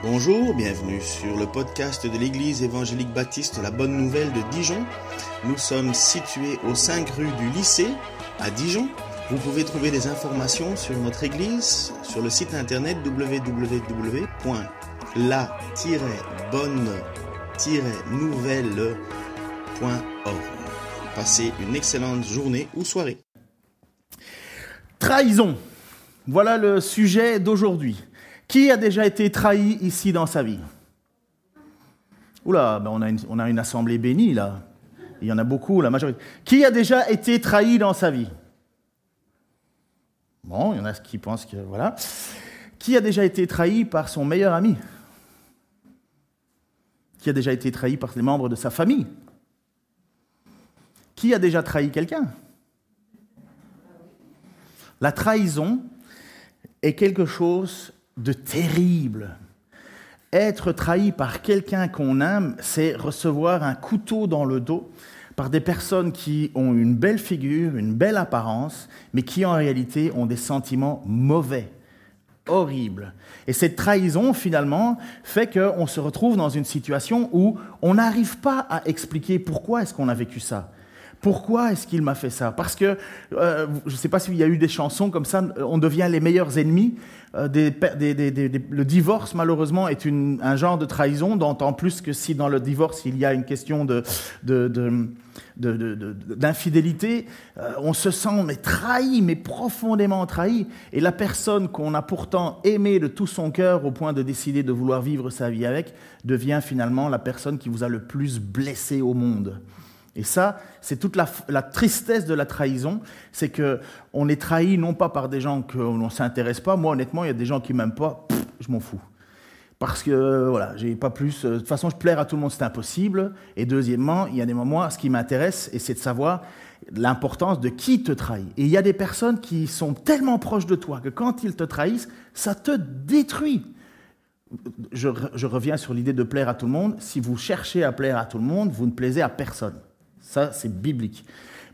Bonjour, bienvenue sur le podcast de l'Église évangélique baptiste La Bonne Nouvelle de Dijon. Nous sommes situés aux 5 rues du lycée à Dijon. Vous pouvez trouver des informations sur notre Église sur le site internet www.la-bonne-nouvelle.org. Passez une excellente journée ou soirée. Trahison. Voilà le sujet d'aujourd'hui. Qui a déjà été trahi ici dans sa vie? Oula, on a une assemblée bénie là. Il y en a beaucoup, la majorité. Qui a déjà été trahi dans sa vie? Bon, il y en a qui pensent que voilà. Qui a déjà été trahi par son meilleur ami? Qui a déjà été trahi par les membres de sa famille? Qui a déjà trahi quelqu'un? La trahison est quelque chose de terrible. Être trahi par quelqu'un qu'on aime, c'est recevoir un couteau dans le dos par des personnes qui ont une belle figure, une belle apparence, mais qui en réalité ont des sentiments mauvais, horribles. Et cette trahison, finalement, fait qu'on se retrouve dans une situation où on n'arrive pas à expliquer pourquoi est-ce qu'on a vécu ça. Pourquoi est-ce qu'il m'a fait ça? Parce que, je ne sais pas s'il y a eu des chansons comme ça, on devient les meilleurs ennemis. Le divorce, malheureusement, est un genre de trahison, d'autant plus que si dans le divorce, il y a une question d'infidélité, on se sent trahi, mais profondément trahi. Et la personne qu'on a pourtant aimée de tout son cœur au point de décider de vouloir vivre sa vie avec, devient finalement la personne qui vous a le plus blessé au monde. Et ça, c'est toute la tristesse de la trahison, c'est qu'on est trahi non pas par des gens qu'on ne s'intéresse pas. Moi, honnêtement, il y a des gens qui ne m'aiment pas, je m'en fous. Parce que, voilà, j'ai pas plus... De toute façon, plaire à tout le monde, c'est impossible. Et deuxièmement, il y a des moments, ce qui m'intéresse, et c'est de savoir l'importance de qui te trahit. Et il y a des personnes qui sont tellement proches de toi que quand ils te trahissent, ça te détruit. Je reviens sur l'idée de plaire à tout le monde. Si vous cherchez à plaire à tout le monde, vous ne plaisez à personne. Ça, c'est biblique.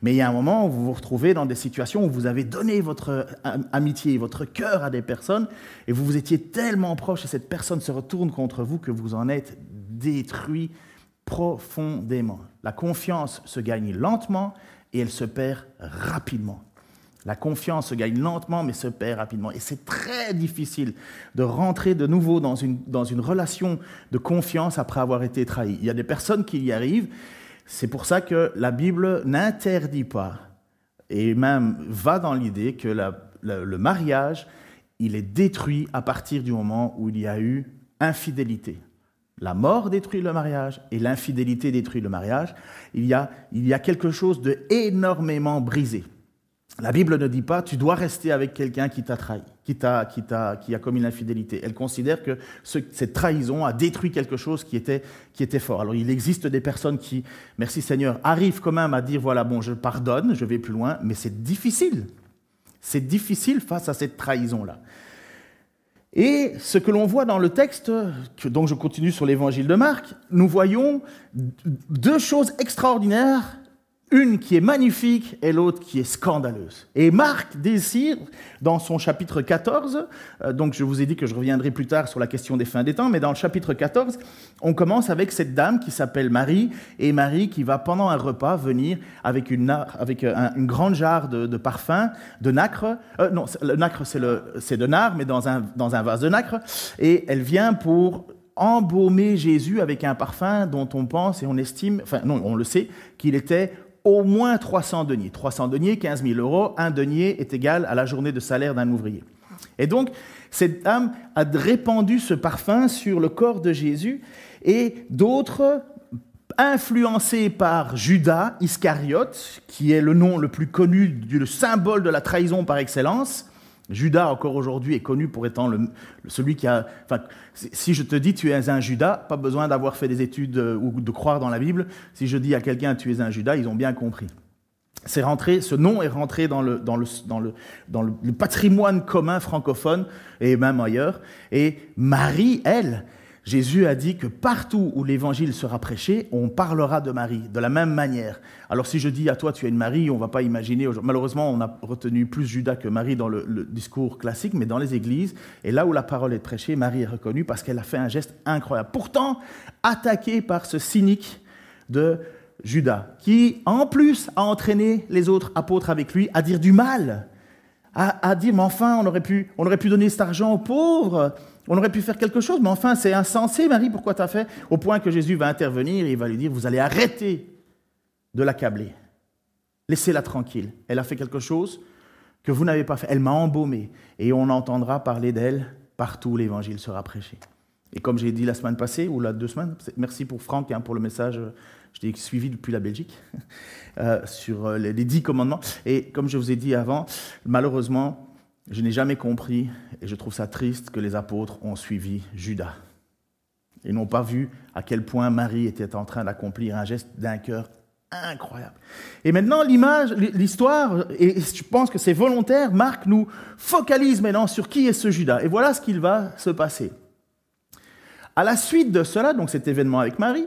Mais il y a un moment où vous vous retrouvez dans des situations où vous avez donné votre amitié, votre cœur à des personnes, et vous étiez tellement proches, et cette personne se retourne contre vous que vous en êtes détruit profondément. La confiance se gagne lentement et elle se perd rapidement. La confiance se gagne lentement, mais se perd rapidement. Et c'est très difficile de rentrer de nouveau dans une relation de confiance après avoir été trahi. Il y a des personnes qui y arrivent. C'est pour ça que la Bible n'interdit pas, et même va dans l'idée que le mariage, il est détruit à partir du moment où il y a eu infidélité. La mort détruit le mariage et l'infidélité détruit le mariage. Il y a quelque chose d'énormément brisé. La Bible ne dit pas « tu dois rester avec quelqu'un qui t'a trahi, qui a commis l'infidélité ». Elle considère que cette trahison a détruit quelque chose qui était fort. Alors il existe des personnes qui, merci Seigneur, arrivent quand même à dire « voilà, bon, je pardonne, je vais plus loin », mais c'est difficile. C'est difficile face à cette trahison-là. Et ce que l'on voit dans le texte, donc je continue sur l'évangile de Marc, nous voyons deux choses extraordinaires. Une qui est magnifique et l'autre qui est scandaleuse. Et Marc désire, dans son chapitre 14, donc je vous ai dit que je reviendrai plus tard sur la question des fins des temps, mais dans le chapitre 14, on commence avec cette dame qui s'appelle Marie, et Marie qui va pendant un repas venir avec une grande jarre de parfum, de nacre, non, le nacre c'est de nard, mais dans un vase de nacre, et elle vient pour embaumer Jésus avec un parfum dont on pense et on estime, enfin non, on le sait, qu'il était au moins 300 deniers. 300 deniers, 15 000 €. Un denier est égal à la journée de salaire d'un ouvrier. Et donc, cette dame a répandu ce parfum sur le corps de Jésus et d'autres, influencés par Judas Iscariote, qui est le nom le plus connu, le symbole de la trahison par excellence. Judas, encore aujourd'hui, est connu pour étant celui qui a... Enfin, si je te dis tu es un Judas, pas besoin d'avoir fait des études ou de croire dans la Bible. Si je dis à quelqu'un tu es un Judas, ils ont bien compris. Ce nom est rentré dans le patrimoine commun francophone et même ailleurs. Et Marie, elle, Jésus a dit que partout où l'évangile sera prêché, on parlera de Marie, de la même manière. Alors si je dis à toi, tu es une Marie, on ne va pas imaginer, malheureusement on a retenu plus Judas que Marie dans le discours classique, mais dans les églises, et là où la parole est prêchée, Marie est reconnue parce qu'elle a fait un geste incroyable. Pourtant, attaquée par ce cynique de Judas, qui en plus a entraîné les autres apôtres avec lui à dire du mal, à dire, mais enfin, on aurait pu donner cet argent aux pauvres, on aurait pu faire quelque chose, mais enfin, c'est insensé, Marie, pourquoi tu as fait? Au point que Jésus va intervenir et il va lui dire, vous allez arrêter de l'accabler. Laissez-la tranquille. Elle a fait quelque chose que vous n'avez pas fait. Elle m'a embaumé. Et on entendra parler d'elle partout où l'évangile sera prêché. Et comme j'ai dit la semaine passée, ou la 2 semaines, merci pour Franck pour le message, je l'ai suivi depuis la Belgique, sur les 10 commandements. Et comme je vous ai dit avant, malheureusement, je n'ai jamais compris, et je trouve ça triste, que les apôtres ont suivi Judas. Et n'ont pas vu à quel point Marie était en train d'accomplir un geste d'un cœur incroyable. Et maintenant, l'histoire, et je pense que c'est volontaire, Marc nous focalise maintenant sur qui est ce Judas. Et voilà ce qu'il va se passer. À la suite de cela, donc cet événement avec Marie,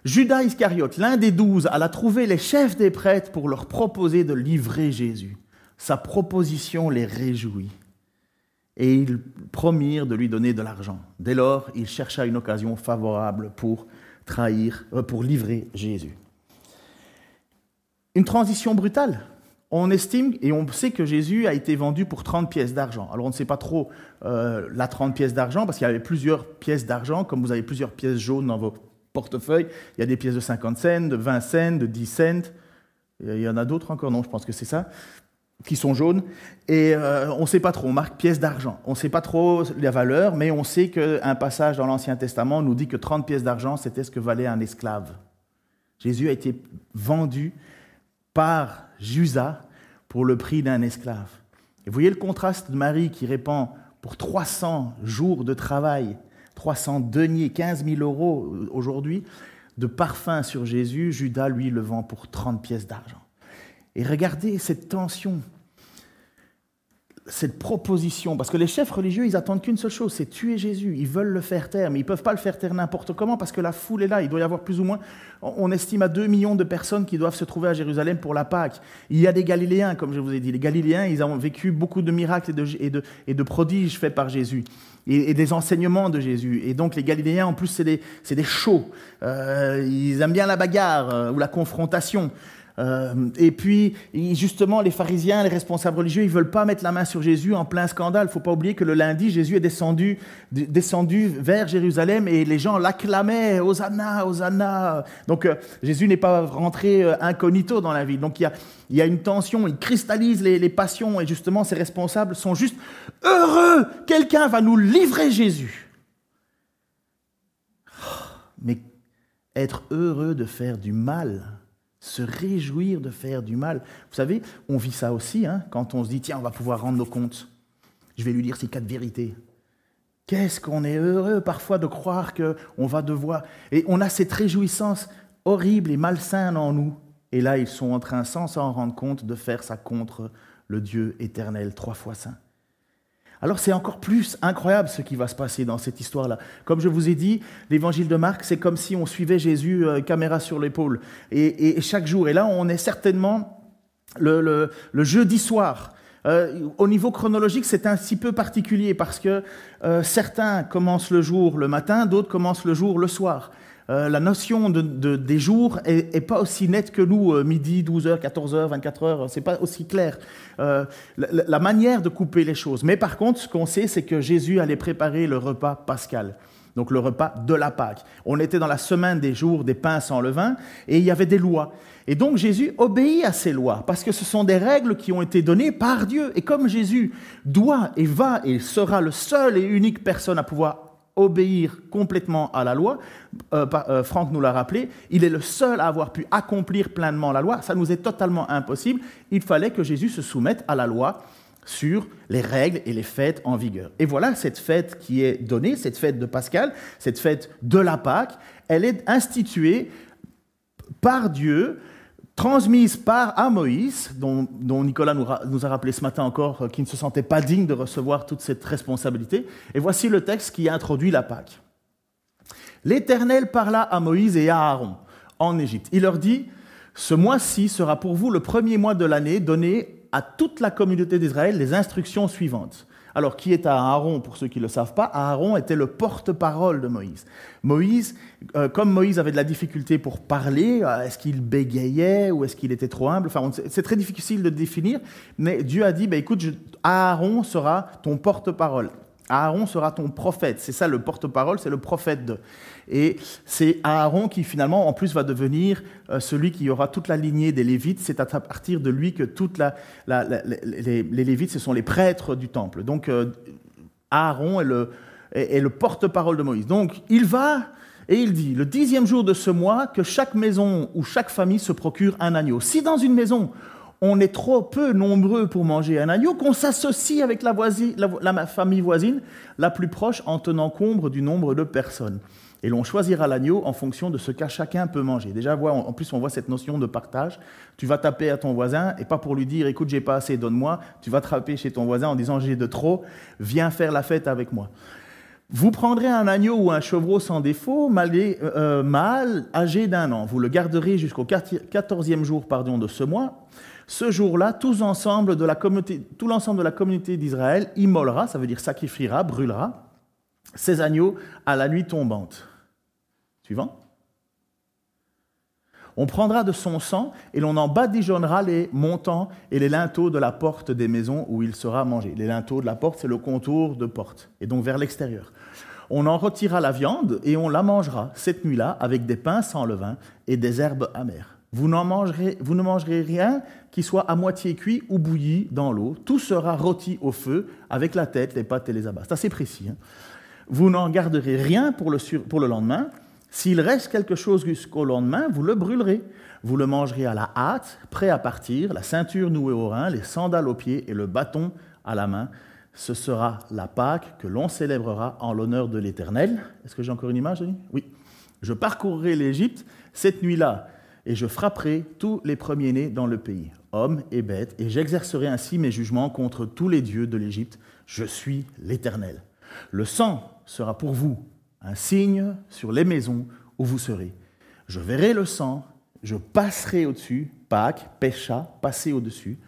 Judas Iscariote, l'un des 12, alla trouver les chefs des prêtres pour leur proposer de livrer Jésus. Sa proposition les réjouit. Et ils promirent de lui donner de l'argent. Dès lors, il chercha une occasion favorable pour livrer Jésus. Une transition brutale. On estime et on sait que Jésus a été vendu pour 30 pièces d'argent. Alors on ne sait pas trop la 30 pièces d'argent parce qu'il y avait plusieurs pièces d'argent. Comme vous avez plusieurs pièces jaunes dans vos portefeuilles, il y a des pièces de 50 cents, de 20 cents, de 10 cents. Il y en a d'autres encore, non, je pense que c'est ça, qui sont jaunes. Et on ne sait pas trop, on marque pièces d'argent. On ne sait pas trop la valeur, mais on sait qu'un passage dans l'Ancien Testament nous dit que 30 pièces d'argent, c'était ce que valait un esclave. Jésus a été vendu par Judas pour le prix d'un esclave. Et vous voyez le contraste de Marie qui répand pour 300 jours de travail, 300 deniers, 15 000 euros aujourd'hui, de parfum sur Jésus. Judas, lui, le vend pour 30 pièces d'argent. Et regardez cette tension, cette proposition, parce que les chefs religieux, ils attendent qu'une seule chose, c'est tuer Jésus. Ils veulent le faire taire, mais ils ne peuvent pas le faire taire n'importe comment, parce que la foule est là. Il doit y avoir plus ou moins, on estime à 2 millions de personnes qui doivent se trouver à Jérusalem pour la Pâque. Il y a des Galiléens, comme je vous ai dit. Les Galiléens, ils ont vécu beaucoup de miracles et de prodiges faits par Jésus, et des enseignements de Jésus. Et donc les Galiléens, en plus, c'est des chauds. Ils aiment bien la bagarre ou la confrontation. Et puis, justement, les pharisiens, les responsables religieux, ils ne veulent pas mettre la main sur Jésus en plein scandale. Il ne faut pas oublier que le lundi, Jésus est descendu vers Jérusalem et les gens l'acclamaient, « Hosanna, Hosanna ». Donc, Jésus n'est pas rentré incognito dans la ville. Donc, il y a une tension, il cristallise les passions et justement, ces responsables sont juste « heureux, quelqu'un va nous livrer Jésus ». Mais être heureux de faire du mal, se réjouir de faire du mal. Vous savez, on vit ça aussi, quand on se dit, tiens, on va pouvoir rendre nos comptes. Je vais lui dire ces 4 vérités. Qu'est-ce qu'on est heureux parfois de croire qu'on va devoir... Et on a cette réjouissance horrible et malsaine en nous. Et là, ils sont en train, sans s'en rendre compte, de faire ça contre le Dieu éternel, 3 fois saint. Alors c'est encore plus incroyable ce qui va se passer dans cette histoire-là. Comme je vous ai dit, l'évangile de Marc, c'est comme si on suivait Jésus caméra sur l'épaule. Et chaque jour, et là on est certainement le jeudi soir. Au niveau chronologique, c'est un petit peu particulier parce que certains commencent le jour le matin, d'autres commencent le jour le soir. La notion des jours est pas aussi nette que nous, midi, 12h, 14h, 24h, c'est pas aussi clair. La manière de couper les choses. Mais par contre, ce qu'on sait, c'est que Jésus allait préparer le repas pascal, donc le repas de la Pâque. On était dans la semaine des jours des pains sans levain, et il y avait des lois. Et donc Jésus obéit à ces lois, parce que ce sont des règles qui ont été données par Dieu. Et comme Jésus doit et va et sera le seul et unique personne à pouvoir obéir complètement à la loi, Franck nous l'a rappelé, il est le seul à avoir pu accomplir pleinement la loi, ça nous est totalement impossible, il fallait que Jésus se soumette à la loi sur les règles et les fêtes en vigueur. Et voilà cette fête qui est donnée, cette fête de Pascal, cette fête de la Pâque, elle est instituée par Dieu, transmise à Moïse, dont Nicolas nous a rappelé ce matin encore qu'il ne se sentait pas digne de recevoir toute cette responsabilité. Et voici le texte qui introduit la Pâque. L'Éternel parla à Moïse et à Aaron en Égypte. Il leur dit, ce mois-ci sera pour vous le premier mois de l'année, donné à toute la communauté d'Israël les instructions suivantes. Alors, qui est Aaron, pour ceux qui ne le savent pas? Aaron était le porte-parole de Moïse. Comme Moïse avait de la difficulté pour parler, est-ce qu'il bégayait ou est-ce qu'il était trop humble? Enfin, c'est très difficile de définir, mais Dieu a dit, écoute, Aaron sera ton porte-parole. Aaron sera ton prophète. C'est ça, le porte-parole, c'est le prophète de. Et c'est Aaron qui, finalement, en plus, va devenir celui qui aura toute la lignée des Lévites. C'est à partir de lui que les Lévites, ce sont les prêtres du temple. Donc, Aaron est le porte-parole de Moïse. Donc, il va et il dit, le 10e jour de ce mois, que chaque maison ou chaque famille se procure un agneau. Si dans une maison, on est trop peu nombreux pour manger un agneau, qu'on s'associe avec la famille voisine la plus proche en tenant compte du nombre de personnes. Et l'on choisira l'agneau en fonction de ce qu'à chacun peut manger. Déjà, en plus, on voit cette notion de partage. Tu vas taper à ton voisin, et pas pour lui dire « écoute, j'ai pas assez, donne-moi ». Tu vas taper chez ton voisin en disant « j'ai de trop, viens faire la fête avec moi ». Vous prendrez un agneau ou un chevreau sans défaut, mâle, âgé d'1 an. Vous le garderez jusqu'au 14e jour de ce mois. Ce jour-là, tout l'ensemble de la communauté d'Israël immolera, ça veut dire sacrifiera, brûlera, ces agneaux à la nuit tombante. Suivant. On prendra de son sang et l'on en badigeonnera les montants et les linteaux de la porte des maisons où il sera mangé. Les linteaux de la porte, c'est le contour de porte, et donc vers l'extérieur. On en retirera la viande et on la mangera cette nuit-là avec des pains sans levain et des herbes amères. Vous ne mangerez rien qui soit à moitié cuit ou bouilli dans l'eau. Tout sera rôti au feu avec la tête, les pattes et les abats. C'est assez précis. Vous n'en garderez rien pour le lendemain. S'il reste quelque chose jusqu'au lendemain, vous le brûlerez. Vous le mangerez à la hâte, prêt à partir, la ceinture nouée au rein, les sandales aux pieds et le bâton à la main. Ce sera la Pâque que l'on célébrera en l'honneur de l'Éternel. Est-ce que j'ai encore une image, Denis ? Oui. Je parcourrai l'Égypte cette nuit-là, et je frapperai tous les premiers-nés dans le pays, hommes et bêtes, et j'exercerai ainsi mes jugements contre tous les dieux de l'Égypte. Je suis l'Éternel. Le sang sera pour vous un signe sur les maisons où vous serez. Je verrai le sang, je passerai au-dessus, Pâques, Pécha, passer au-dessus.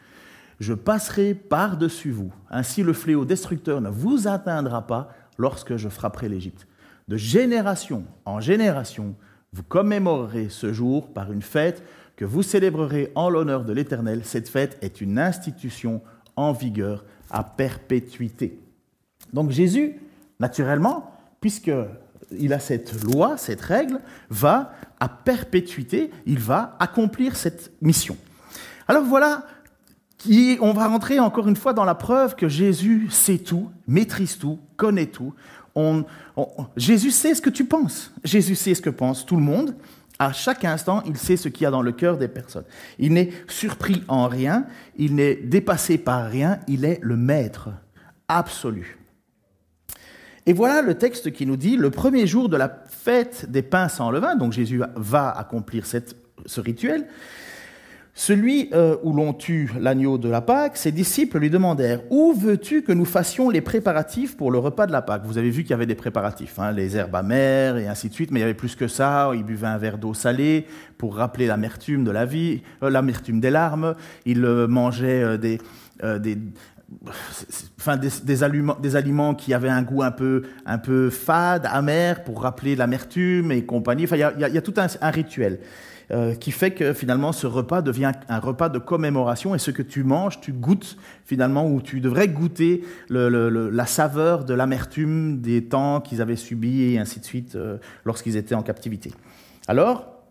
Je passerai par-dessus vous. Ainsi le fléau destructeur ne vous atteindra pas lorsque je frapperai l'Égypte. De génération en génération, vous commémorerez ce jour par une fête que vous célébrerez en l'honneur de l'Éternel. Cette fête est une institution en vigueur à perpétuité. Donc Jésus, naturellement, puisqu'il a cette loi, cette règle, va à perpétuité, il va accomplir cette mission. Alors voilà, on va rentrer encore une fois dans la preuve que Jésus sait tout, maîtrise tout, connaît tout. Jésus sait ce que tu penses. Jésus sait ce que pense tout le monde. À chaque instant, il sait ce qu'il y a dans le cœur des personnes. Il n'est surpris en rien, il n'est dépassé par rien, il est le maître absolu. Et voilà le texte qui nous dit, le premier jour de la fête des pains sans levain, donc Jésus va accomplir ce rituel, celui où l'on tue l'agneau de la Pâque, ses disciples lui demandèrent « Où veux-tu que nous fassions les préparatifs pour le repas de la Pâque ?» Vous avez vu qu'il y avait des préparatifs, les herbes amères et ainsi de suite, mais il y avait plus que ça. Ils buvaient un verre d'eau salée pour rappeler l'amertume de la vie, l'amertume des larmes. Ils mangeaient des aliments qui avaient un goût un peu fade, amer, pour rappeler l'amertume et compagnie. Enfin, il y a tout un rituel qui fait que finalement ce repas devient un repas de commémoration, et ce que tu manges, tu goûtes finalement, ou tu devrais goûter la saveur de l'amertume des temps qu'ils avaient subis et ainsi de suite lorsqu'ils étaient en captivité. Alors,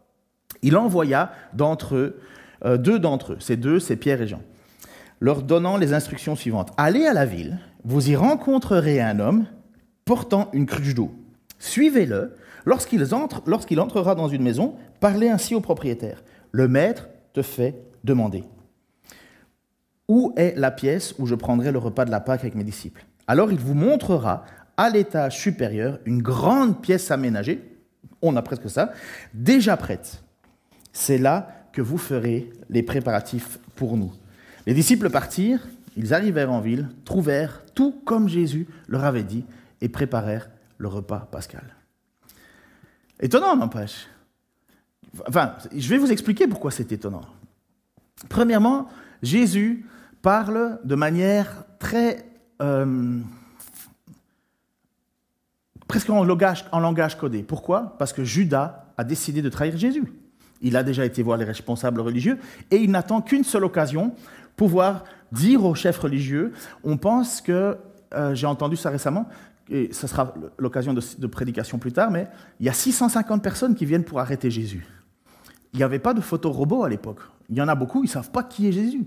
il envoya deux d'entre eux, c'est Pierre et Jean, leur donnant les instructions suivantes. « Allez à la ville, vous y rencontrerez un homme portant une cruche d'eau. Suivez-le. Lorsqu'il entrera dans une maison, parlez ainsi au propriétaire. Le maître te fait demander. Où est la pièce où je prendrai le repas de la Pâque avec mes disciples ? Alors il vous montrera à l'étage supérieur une grande pièce aménagée, on a presque ça, déjà prête. C'est là que vous ferez les préparatifs pour nous. » Les disciples partirent, ils arrivèrent en ville, trouvèrent tout comme Jésus leur avait dit et préparèrent le repas pascal. Étonnant, n'empêche. Enfin, je vais vous expliquer pourquoi c'est étonnant. Premièrement, Jésus parle de manière très... presque en langage codé. Pourquoi? Parce que Judas a décidé de trahir Jésus. Il a déjà été voir les responsables religieux et il n'attend qu'une seule occasion pour pouvoir dire aux chefs religieux, on pense que, j'ai entendu ça récemment, et ce sera l'occasion de prédication plus tard, mais il y a 650 personnes qui viennent pour arrêter Jésus. Il n'y avait pas de photo-robot à l'époque. Il y en a beaucoup, ils ne savent pas qui est Jésus.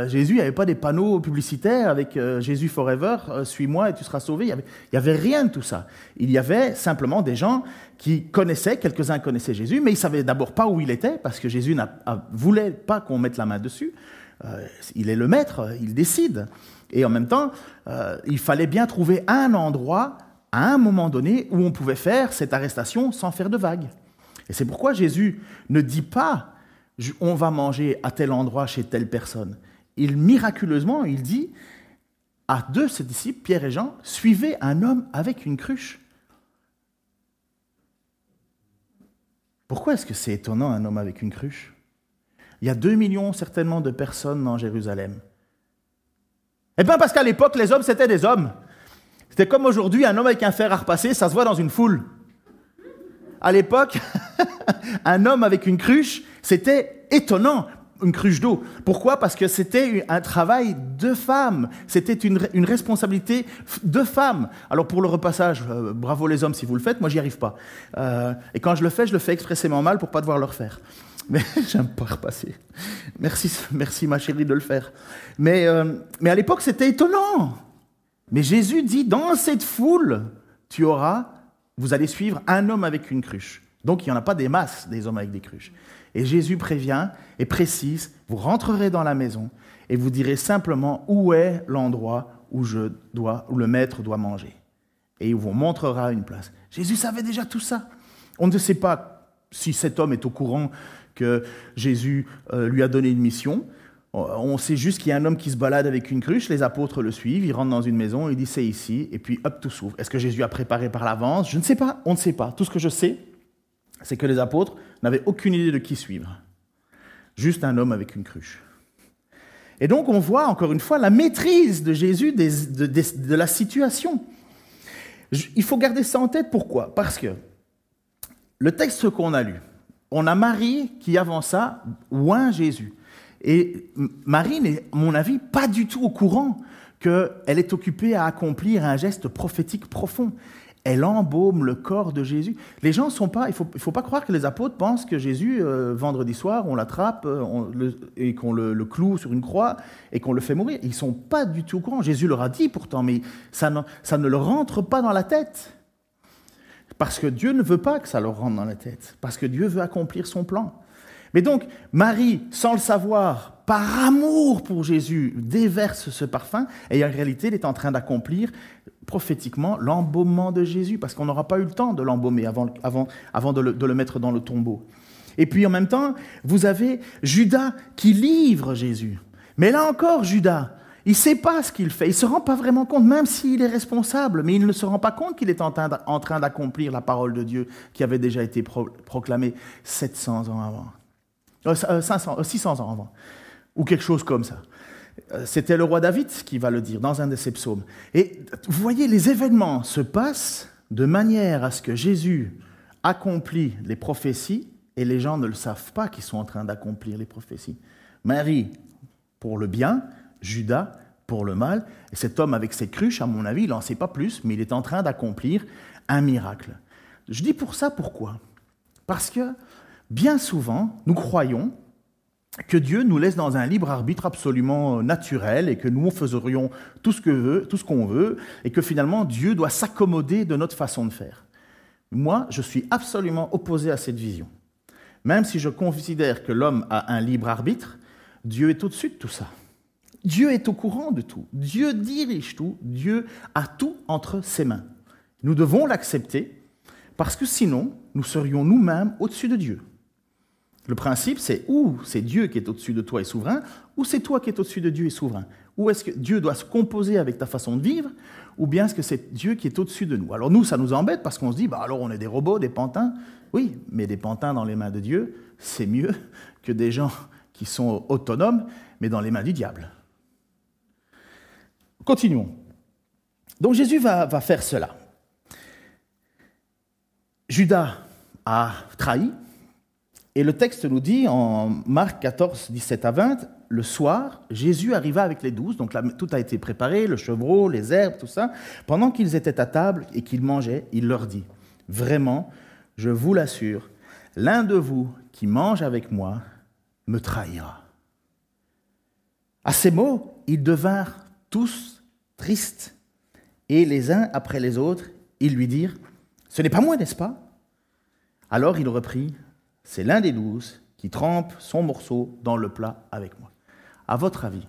Jésus, il n'y avait pas des panneaux publicitaires avec Jésus Forever, suis-moi et tu seras sauvé. Il n'y avait rien de tout ça. Il y avait simplement des gens qui connaissaient, quelques-uns connaissaient Jésus, mais ils ne savaient d'abord pas où il était, parce que Jésus ne voulait pas qu'on mette la main dessus. Il est le maître, il décide. Et en même temps, il fallait bien trouver un endroit, à un moment donné, où on pouvait faire cette arrestation sans faire de vagues. Et c'est pourquoi Jésus ne dit pas « on va manger à tel endroit chez telle personne ». Miraculeusement, il dit à deux de ses disciples, Pierre et Jean, « suivez un homme avec une cruche ». Pourquoi est-ce que c'est étonnant, un homme avec une cruche? Il y a 2 millions certainement de personnes dans Jérusalem. Eh bien parce qu'à l'époque, les hommes, c'était des hommes. C'était comme aujourd'hui, un homme avec un fer à repasser, ça se voit dans une foule. À l'époque, un homme avec une cruche, c'était étonnant, une cruche d'eau. Pourquoi? Parce que c'était un travail de femme. C'était une responsabilité de femme. Alors pour le repassage, bravo les hommes si vous le faites, moi j'y arrive pas. Et quand je le fais expressément mal pour pas devoir le refaire. Mais j'aime pas repasser. Merci ma chérie de le faire. Mais à l'époque, c'était étonnant. Mais Jésus dit, dans cette foule, vous allez suivre un homme avec une cruche. Donc, il n'y en a pas des masses, des hommes avec des cruches. Et Jésus prévient et précise, vous rentrerez dans la maison et vous direz simplement où est l'endroit où le maître doit manger. Et il vous montrera une place. Jésus savait déjà tout ça. On ne sait pas si cet homme est au courant que Jésus lui a donné une mission. On sait juste qu'il y a un homme qui se balade avec une cruche, les apôtres le suivent, ils rentrent dans une maison, il dit c'est ici, et puis hop, tout s'ouvre. Est-ce que Jésus a préparé par l'avance? Je ne sais pas, on ne sait pas. Tout ce que je sais, c'est que les apôtres n'avaient aucune idée de qui suivre. Juste un homme avec une cruche. Et donc on voit encore une fois la maîtrise de Jésus de la situation. Il faut garder ça en tête, pourquoi? Parce que le texte qu'on a lu, on a Marie qui, avant ça, oint Jésus. Et Marie n'est, à mon avis, pas du tout au courant qu'elle est occupée à accomplir un geste prophétique profond. Elle embaume le corps de Jésus. Les gens sont pas... Il faut pas croire que les apôtres pensent que Jésus, vendredi soir, on l'attrape et qu'on le cloue sur une croix et qu'on le fait mourir. Ils ne sont pas du tout au courant. Jésus leur a dit pourtant, mais ça ne leur rentre pas dans la tête. Parce que Dieu ne veut pas que ça leur rentre dans la tête. Parce que Dieu veut accomplir son plan. Mais donc, Marie, sans le savoir, par amour pour Jésus, déverse ce parfum, et en réalité, elle est en train d'accomplir prophétiquement l'embaumement de Jésus, parce qu'on n'aura pas eu le temps de l'embaumer avant de le mettre dans le tombeau. Et puis en même temps, vous avez Judas qui livre Jésus. Mais là encore, Judas, il ne sait pas ce qu'il fait, il ne se rend pas vraiment compte, même s'il est responsable, mais il ne se rend pas compte qu'il est en train d'accomplir la parole de Dieu qui avait déjà été proclamée 700 ans avant. 600 ans avant, ou quelque chose comme ça. C'était le roi David qui va le dire dans un de ses psaumes. Et vous voyez, les événements se passent de manière à ce que Jésus accomplit les prophéties et les gens ne le savent pas qu'ils sont en train d'accomplir les prophéties. Marie pour le bien, Judas pour le mal, et cet homme avec ses cruches, à mon avis, il n'en sait pas plus, mais il est en train d'accomplir un miracle. Je dis pour ça pourquoi? Parce que bien souvent, nous croyons que Dieu nous laisse dans un libre arbitre absolument naturel et que nous faiserions tout ce qu'on veut et que finalement Dieu doit s'accommoder de notre façon de faire. Moi, je suis absolument opposé à cette vision. Même si je considère que l'homme a un libre arbitre, Dieu est au-dessus de tout ça. Dieu est au courant de tout. Dieu dirige tout. Dieu a tout entre ses mains. Nous devons l'accepter parce que sinon, nous serions nous-mêmes au-dessus de Dieu. Le principe, c'est ou c'est Dieu qui est au-dessus de toi et souverain, ou c'est toi qui es au-dessus de Dieu et souverain. Ou est-ce que Dieu doit se composer avec ta façon de vivre, ou bien est-ce que c'est Dieu qui est au-dessus de nous? Alors nous, ça nous embête parce qu'on se dit, alors on est des robots, des pantins. Oui, mais des pantins dans les mains de Dieu, c'est mieux que des gens qui sont autonomes, mais dans les mains du diable. Continuons. Donc Jésus va faire cela. Judas a trahi, et le texte nous dit, en Marc 14, 17 à 20, le soir, Jésus arriva avec les 12, donc là, tout a été préparé, le chevreau, les herbes, tout ça. Pendant qu'ils étaient à table et qu'ils mangeaient, il leur dit, « Vraiment, je vous l'assure, l'un de vous qui mange avec moi me trahira. » À ces mots, ils devinrent tous tristes, et les uns après les autres, ils lui dirent, « Ce n'est pas moi, n'est-ce pas ?» Alors il reprit, « C'est l'un des 12 qui trempe son morceau dans le plat avec moi. » À votre avis,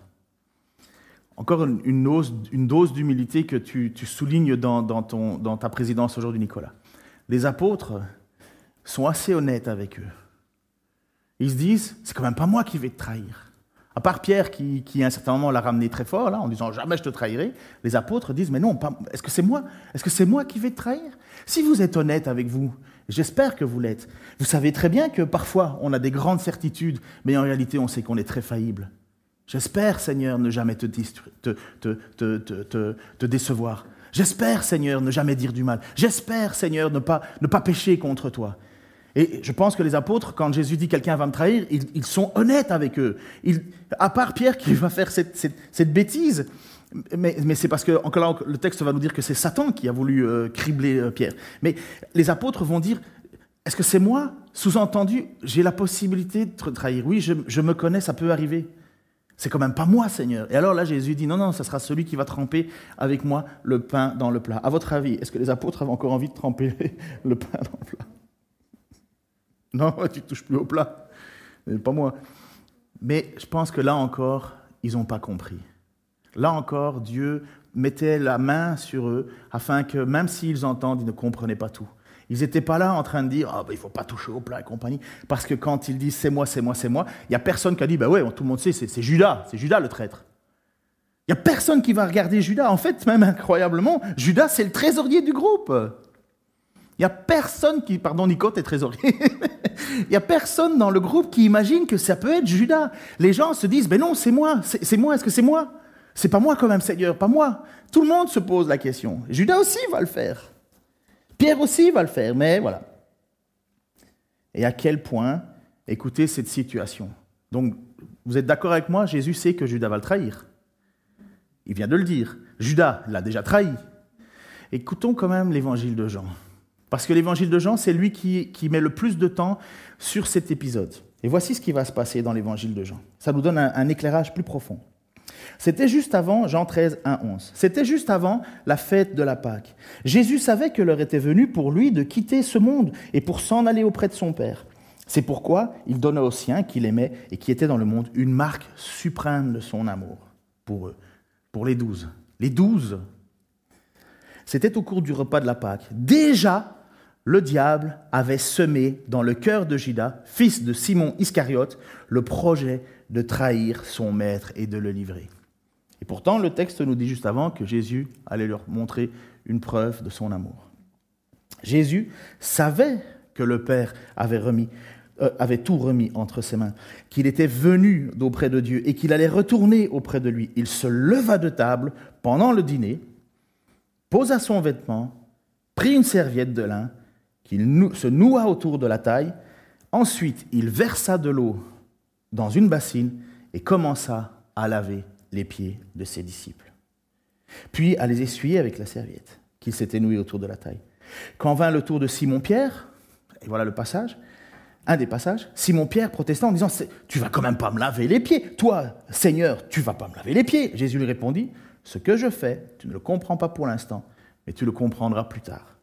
encore une dose d'humilité que tu soulignes dans ta présidence aujourd'hui, Nicolas. Les apôtres sont assez honnêtes avec eux. Ils se disent, c'est quand même pas moi qui vais te trahir. À part Pierre qui à un certain moment l'a ramené très fort, là, en disant, jamais je te trahirai, les apôtres disent, mais non, est-ce que c'est moi? Est-ce que c'est moi qui vais te trahir? Si vous êtes honnête avec vous, j'espère que vous l'êtes, vous savez très bien que parfois on a des grandes certitudes, mais en réalité on sait qu'on est très faillible. J'espère, Seigneur, ne jamais te décevoir. J'espère, Seigneur, ne jamais dire du mal. J'espère, Seigneur, ne pas pécher contre toi. Et je pense que les apôtres, quand Jésus dit « quelqu'un va me trahir », ils sont honnêtes avec eux. À part Pierre qui va faire cette bêtise, mais c'est parce que, encore là, le texte va nous dire que c'est Satan qui a voulu cribler Pierre. Mais les apôtres vont dire « est-ce que c'est moi ?» Sous-entendu, j'ai la possibilité de te trahir. Oui, je me connais, ça peut arriver. C'est quand même pas moi, Seigneur. Et alors là, Jésus dit, non, ça sera celui qui va tremper avec moi le pain dans le plat. À votre avis, est-ce que les apôtres avaient encore envie de tremper le pain dans le plat? Non, tu ne touches plus au plat. Pas moi. Mais je pense que là encore, ils n'ont pas compris. Là encore, Dieu mettait la main sur eux afin que, même s'ils entendent, ils ne comprenaient pas tout. Ils n'étaient pas là en train de dire « il ne faut pas toucher au plat et compagnie ». Parce que quand ils disent « c'est moi », il n'y a personne qui a dit « ouais, tout le monde sait, c'est Judas le traître ». Il n'y a personne qui va regarder Judas. En fait, même incroyablement, Judas, c'est le trésorier du groupe. Il n'y a personne qui... Pardon, Nico, t'es trésorier. Il n'y a personne dans le groupe qui imagine que ça peut être Judas. Les gens se disent « non, c'est moi, est-ce que c'est moi ?» C'est pas moi quand même, Seigneur, pas moi. Tout le monde se pose la question. Judas aussi va le faire. Pierre aussi va le faire, mais voilà. Et à quel point, écoutez cette situation. Donc, vous êtes d'accord avec moi, Jésus sait que Judas va le trahir. Il vient de le dire. Judas l'a déjà trahi. Écoutons quand même l'évangile de Jean. Parce que l'évangile de Jean, c'est lui qui met le plus de temps sur cet épisode. Et voici ce qui va se passer dans l'évangile de Jean. Ça nous donne un éclairage plus profond. C'était juste avant, Jean 13, 1, 11. C'était juste avant la fête de la Pâque. Jésus savait que l'heure était venue pour lui de quitter ce monde et pour s'en aller auprès de son Père. C'est pourquoi il donna aux siens qu'il aimait et qui étaient dans le monde une marque suprême de son amour pour eux, pour les 12. Les 12. C'était au cours du repas de la Pâque. Déjà, le diable avait semé dans le cœur de Judas, fils de Simon Iscariote, le projet de trahir son maître et de le livrer. Et pourtant, le texte nous dit juste avant que Jésus allait leur montrer une preuve de son amour. Jésus savait que le Père avait tout remis entre ses mains, qu'il était venu d'auprès de Dieu et qu'il allait retourner auprès de lui. Il se leva de table pendant le dîner, posa son vêtement, prit une serviette de lin, qu'il se noua autour de la taille. Ensuite, il versa de l'eau dans une bassine et commença à laver les pieds de ses disciples. Puis à les essuyer avec la serviette qu'il s'était nouée autour de la taille. Quand vint le tour de Simon-Pierre, et voilà le passage, un des passages, Simon-Pierre protesta en disant « Tu vas quand même pas me laver les pieds. Toi, Seigneur, tu vas pas me laver les pieds. » Jésus lui répondit « Ce que je fais, tu ne le comprends pas pour l'instant, mais tu le comprendras plus tard. »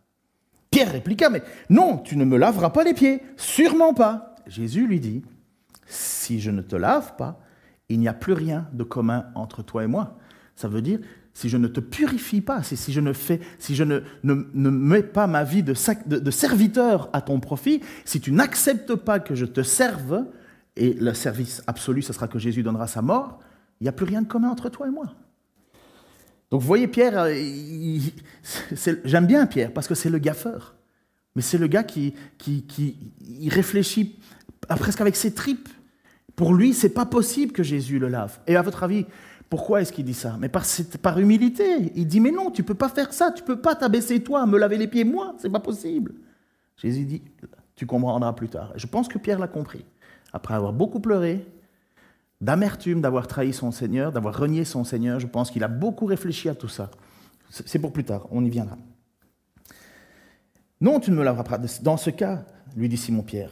Pierre répliqua « Mais non, tu ne me laveras pas les pieds, sûrement pas. » Jésus lui dit « Si je ne te lave pas, il n'y a plus rien de commun entre toi et moi. » Ça veut dire, si je ne te purifie pas, si je ne mets pas ma vie de serviteur à ton profit, si tu n'acceptes pas que je te serve, et le service absolu, ce sera que Jésus donnera sa mort, Il n'y a plus rien de commun entre toi et moi. Donc vous voyez, Pierre, j'aime bien Pierre parce que c'est le gaffeur. Mais c'est le gars qui réfléchit presque avec ses tripes. Pour lui, ce n'est pas possible que Jésus le lave. Et à votre avis, pourquoi est-ce qu'il dit ça? Mais par humilité. Il dit, mais non, tu ne peux pas faire ça, tu ne peux pas t'abaisser toi, me laver les pieds moi, ce n'est pas possible. Jésus dit, tu comprendras plus tard. Et je pense que Pierre l'a compris. Après avoir beaucoup pleuré, d'amertume d'avoir trahi son Seigneur, d'avoir renié son Seigneur, je pense qu'il a beaucoup réfléchi à tout ça. C'est pour plus tard, on y viendra. Non, tu ne me laveras pas. Dans ce cas, lui dit Simon-Pierre,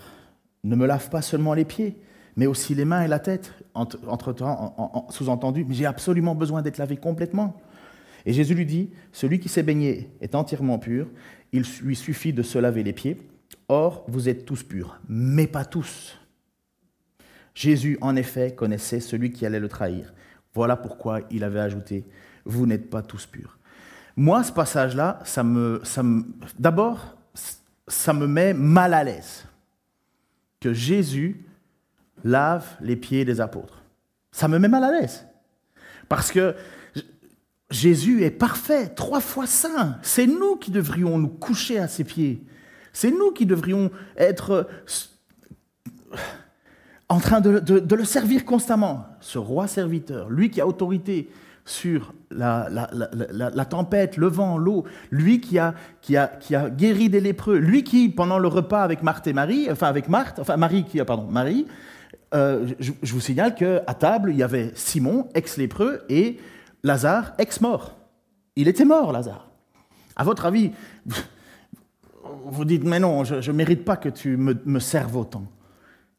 ne me lave pas seulement les pieds, mais aussi les mains et la tête. Entre-temps, sous-entendu, mais j'ai absolument besoin d'être lavé complètement. Et Jésus lui dit, celui qui s'est baigné est entièrement pur, il lui suffit de se laver les pieds. Or, vous êtes tous purs, mais pas tous. Jésus, en effet, connaissait celui qui allait le trahir. Voilà pourquoi il avait ajouté, vous n'êtes pas tous purs. Moi, ce passage-là, d'abord, ça me met mal à l'aise que Jésus lave les pieds des apôtres. Ça me met mal à l'aise. Parce que Jésus est parfait, 3 fois saint. C'est nous qui devrions nous coucher à ses pieds. C'est nous qui devrions être en train de le servir constamment. Ce roi serviteur, lui qui a autorité sur la tempête, le vent, l'eau, lui qui a guéri des lépreux, lui qui, pendant le repas avec Marie, je vous signale qu'à table, il y avait Simon, ex-lépreux, et Lazare, ex-mort. Il était mort, Lazare. À votre avis, vous dites, mais non, je ne mérite pas que tu me serves autant.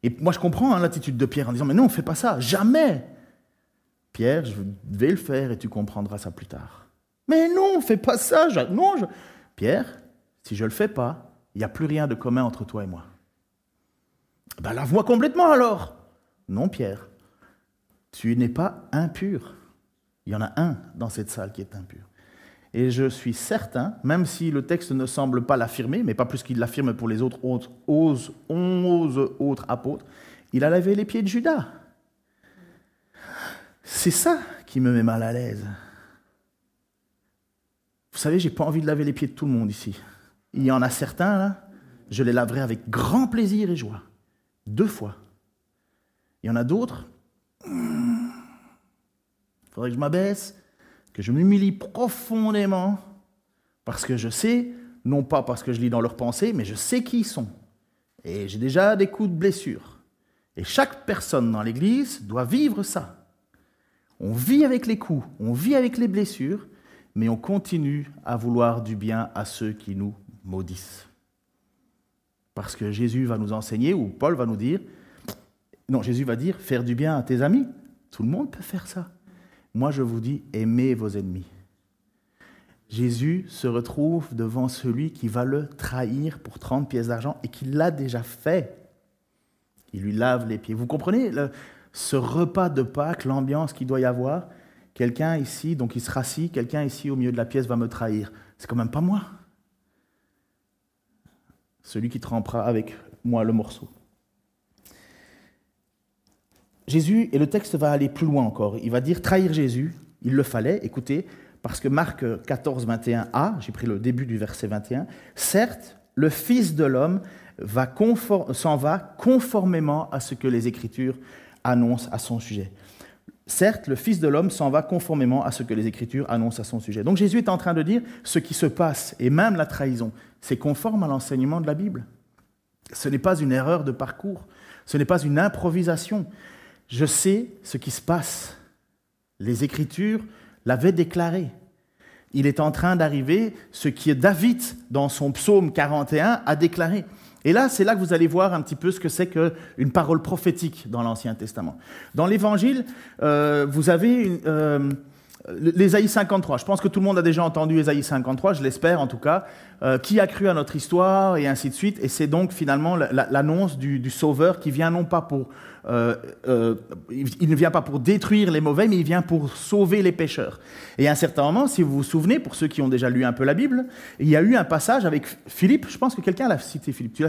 Et moi, je comprends l'attitude de Pierre en disant, mais non, fais pas ça, jamais. Pierre, je vais le faire et tu comprendras ça plus tard. Mais non, fais pas ça. Pierre, si je ne le fais pas, il n'y a plus rien de commun entre toi et moi. Ben, lave-moi complètement alors. Non, Pierre, tu n'es pas impur. Il y en a un dans cette salle qui est impur. Et je suis certain, même si le texte ne semble pas l'affirmer, mais pas plus qu'il l'affirme pour les autres 11 autres apôtres, il a lavé les pieds de Judas. C'est ça qui me met mal à l'aise. Vous savez, je n'ai pas envie de laver les pieds de tout le monde ici. Il y en a certains, là, je les laverai avec grand plaisir et joie. 2 fois. Il y en a d'autres, il faudrait que je m'abaisse, que je m'humilie profondément, parce que je sais, non pas parce que je lis dans leurs pensées, mais je sais qui ils sont. Et j'ai déjà des coups de blessure. Et chaque personne dans l'Église doit vivre ça. On vit avec les coups, on vit avec les blessures, mais on continue à vouloir du bien à ceux qui nous maudissent. Parce que Jésus va nous enseigner, ou Paul va nous dire, non, Jésus va dire, faire du bien à tes amis. Tout le monde peut faire ça. Moi, je vous dis, aimez vos ennemis. Jésus se retrouve devant celui qui va le trahir pour 30 pièces d'argent et qui l'a déjà fait. Il lui lave les pieds. Vous comprenez ce repas de Pâques, l'ambiance qu'il doit y avoir? Quelqu'un ici, donc il se rassit, quelqu'un ici au milieu de la pièce va me trahir. C'est quand même pas moi. Celui qui trempera avec moi le morceau. Jésus, et le texte va aller plus loin encore, il va dire trahir Jésus, il le fallait, écoutez, parce que Marc 14, 21a, j'ai pris le début du verset 21, certes, le Fils de l'homme s'en va conformément à ce que les Écritures annoncent à son sujet. Certes, le Fils de l'homme s'en va conformément à ce que les Écritures annoncent à son sujet. Donc Jésus est en train de dire, ce qui se passe, et même la trahison, c'est conforme à l'enseignement de la Bible. Ce n'est pas une erreur de parcours, ce n'est pas une improvisation. Je sais ce qui se passe. Les Écritures l'avaient déclaré. Il est en train d'arriver ce que David, dans son psaume 41, a déclaré. Et là, c'est là que vous allez voir un petit peu ce que c'est qu'une parole prophétique dans l'Ancien Testament. Dans l'Évangile, vous avez l'Ésaïe 53. Je pense que tout le monde a déjà entendu Ésaïe 53, je l'espère en tout cas. Qui a cru à notre histoire et ainsi de suite. Et c'est donc finalement l'annonce du Sauveur qui vient non pas pour... il ne vient pas pour détruire les mauvais, mais il vient pour sauver les pécheurs. Et à un certain moment, si vous vous souvenez, pour ceux qui ont déjà lu un peu la Bible, il y a eu un passage avec Philippe, je pense que quelqu'un l'a cité, Philippe.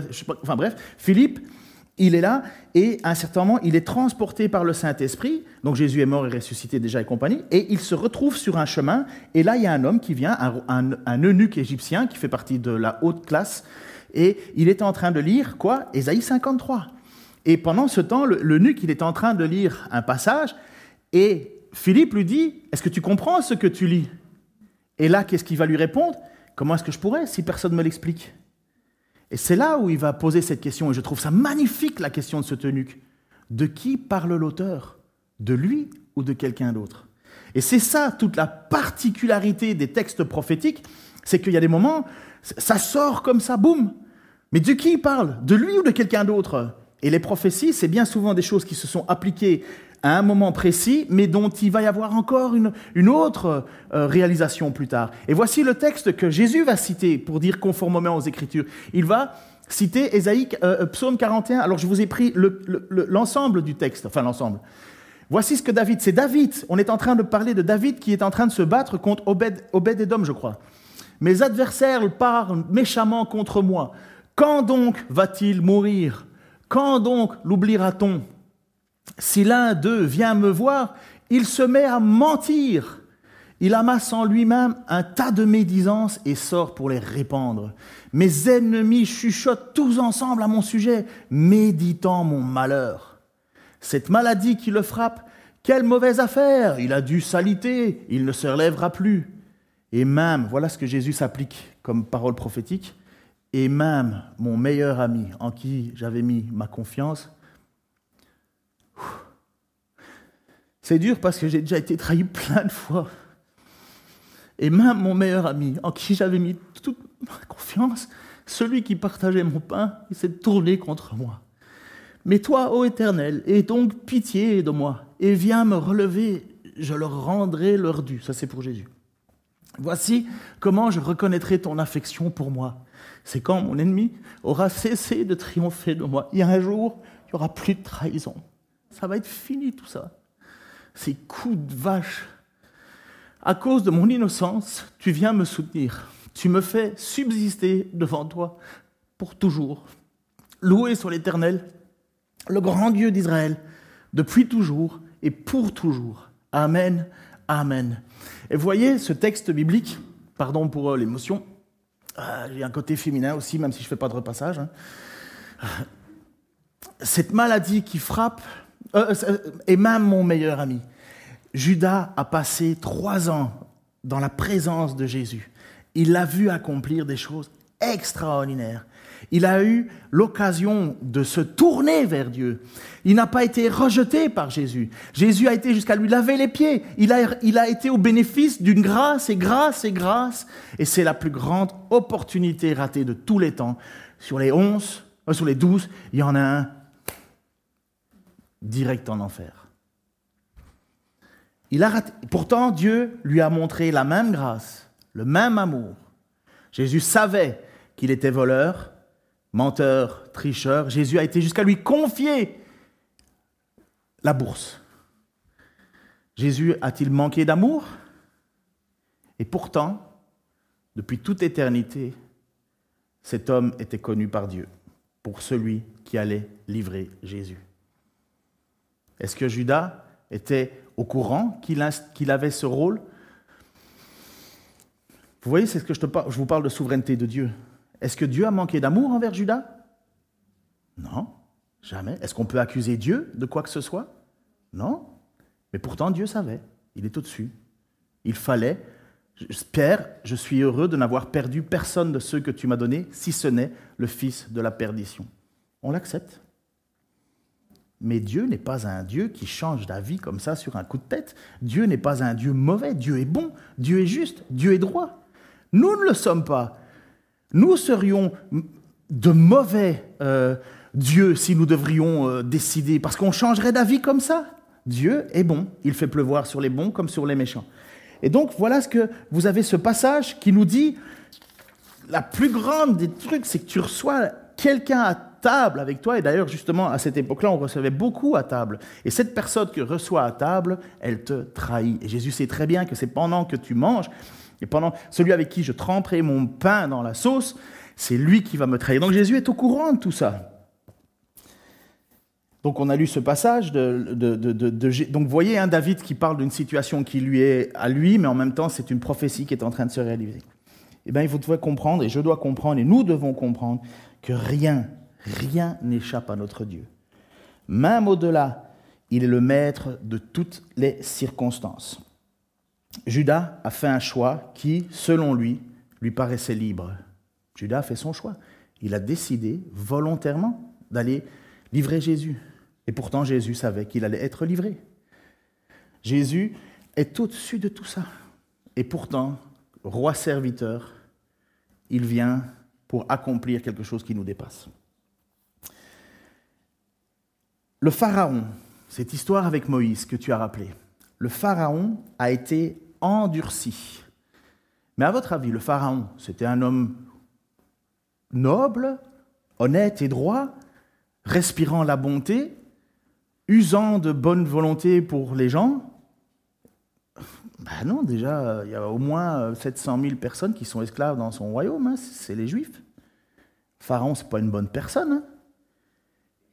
Philippe, il est là, et à un certain moment, il est transporté par le Saint-Esprit. Donc Jésus est mort et ressuscité déjà et compagnie. Et il se retrouve sur un chemin. Et là, il y a un homme qui vient, un eunuque égyptien qui fait partie de la haute classe. Et il est en train de lire, quoi ? Ésaïe 53. Et pendant ce temps, l'eunuque, il est en train de lire un passage. Et Philippe lui dit, est-ce que tu comprends ce que tu lis ? Et là, qu'est-ce qu'il va lui répondre ? Comment est-ce que je pourrais si personne ne me l'explique ? Et c'est là où il va poser cette question, et je trouve ça magnifique, la question de ce eunuque. De qui parle l'auteur ? De lui ou de quelqu'un d'autre ? Et c'est ça, toute la particularité des textes prophétiques, c'est qu'il y a des moments, ça sort comme ça, boum. Mais de qui il parle ? De lui ou de quelqu'un d'autre ? Et les prophéties, c'est bien souvent des choses qui se sont appliquées à un moment précis, mais dont il va y avoir encore une autre réalisation plus tard. Et voici le texte que Jésus va citer pour dire conformément aux Écritures. Il va citer Psaume 41. Alors je vous ai pris l'ensemble du texte, enfin l'ensemble. Voici ce que David, c'est David, on est en train de parler de David qui est en train de se battre contre Obed-Édom, je crois. Mes adversaires parlent méchamment contre moi. Quand donc va-t-il mourir ? Quand donc l'oubliera-t-on ? Si l'un d'eux vient me voir, il se met à mentir. Il amasse en lui-même un tas de médisances et sort pour les répandre. Mes ennemis chuchotent tous ensemble à mon sujet, méditant mon malheur. Cette maladie qui le frappe, quelle mauvaise affaire! Il a dû s'aliter, il ne se relèvera plus. Et même, voilà ce que Jésus s'applique comme parole prophétique, et même mon meilleur ami en qui j'avais mis ma confiance. C'est dur parce que j'ai déjà été trahi plein de fois. Et même mon meilleur ami, en qui j'avais mis toute ma confiance, celui qui partageait mon pain, il s'est tourné contre moi. Mais toi, ô Éternel, aie donc pitié de moi, et viens me relever, je leur rendrai leur dû. Ça, c'est pour Jésus. Voici comment je reconnaîtrai ton affection pour moi. C'est quand mon ennemi aura cessé de triompher de moi. Il y a un jour, il n'y aura plus de trahison. Ça va être fini tout ça. Ces coups de vache. À cause de mon innocence, tu viens me soutenir. Tu me fais subsister devant toi pour toujours. Loué soit l'Éternel, le grand Dieu d'Israël, depuis toujours et pour toujours. Amen, amen. Et voyez, ce texte biblique, pardon pour l'émotion, j'ai un côté féminin aussi, même si je ne fais pas de repassage. Cette maladie qui frappe, et même mon meilleur ami. Judas a passé 3 ans dans la présence de Jésus. Il l'a vu accomplir des choses extraordinaires. Il a eu l'occasion de se tourner vers Dieu. Il n'a pas été rejeté par Jésus. Jésus a été jusqu'à lui laver les pieds. Il a été au bénéfice d'une grâce et grâce et grâce. Et c'est la plus grande opportunité ratée de tous les temps. Sur les 12, il y en a un direct en enfer. Il a raté. Pourtant, Dieu lui a montré la même grâce, le même amour. Jésus savait qu'il était voleur, menteur, tricheur. Jésus a été jusqu'à lui confier la bourse. Jésus a-t-il manqué d'amour ? Et pourtant, depuis toute éternité, cet homme était connu par Dieu pour celui qui allait livrer Jésus. Est-ce que Judas était au courant qu'il avait ce rôle ? Vous voyez, c'est ce que je vous parle de souveraineté de Dieu. Est-ce que Dieu a manqué d'amour envers Judas ? Non, jamais. Est-ce qu'on peut accuser Dieu de quoi que ce soit ? Non. Mais pourtant, Dieu savait. Il est au-dessus. Il fallait. Père, je suis heureux de n'avoir perdu personne de ceux que tu m'as donnés, si ce n'est le fils de la perdition. On l'accepte. Mais Dieu n'est pas un Dieu qui change d'avis comme ça sur un coup de tête. Dieu n'est pas un Dieu mauvais. Dieu est bon, Dieu est juste, Dieu est droit. Nous ne le sommes pas. Nous serions de mauvais dieux si nous devrions décider, parce qu'on changerait d'avis comme ça. Dieu est bon. Il fait pleuvoir sur les bons comme sur les méchants. Et donc, voilà ce que vous avez ce passage qui nous dit, la plus grande des trucs, c'est que tu reçois quelqu'un à table avec toi. Et d'ailleurs, justement, à cette époque-là, on recevait beaucoup à table. Et cette personne que reçoit à table, elle te trahit. Et Jésus sait très bien que c'est pendant que tu manges, et pendant celui avec qui je tremperai mon pain dans la sauce, c'est lui qui va me trahir. Donc Jésus est au courant de tout ça. Donc on a lu ce passage donc vous voyez David qui parle d'une situation qui lui est à lui, mais en même temps c'est une prophétie qui est en train de se réaliser. Eh bien, vous devez comprendre, et je dois comprendre, et nous devons comprendre, que rien n'échappe à notre Dieu. Même au-delà, il est le maître de toutes les circonstances. Judas a fait un choix qui, selon lui paraissait libre. Judas a fait son choix. Il a décidé volontairement d'aller livrer Jésus. Et pourtant, Jésus savait qu'il allait être livré. Jésus est au-dessus de tout ça. Et pourtant, roi serviteur, il vient pour accomplir quelque chose qui nous dépasse. Le Pharaon, cette histoire avec Moïse que tu as rappelée, le Pharaon a été endurci. Mais à votre avis, le Pharaon, c'était un homme noble, honnête et droit, respirant la bonté, usant de bonne volonté pour les gens? Ben non, déjà, il y a au moins 700 000 personnes qui sont esclaves dans son royaume, hein, c'est les Juifs. Pharaon, ce n'est pas une bonne personne. Hein.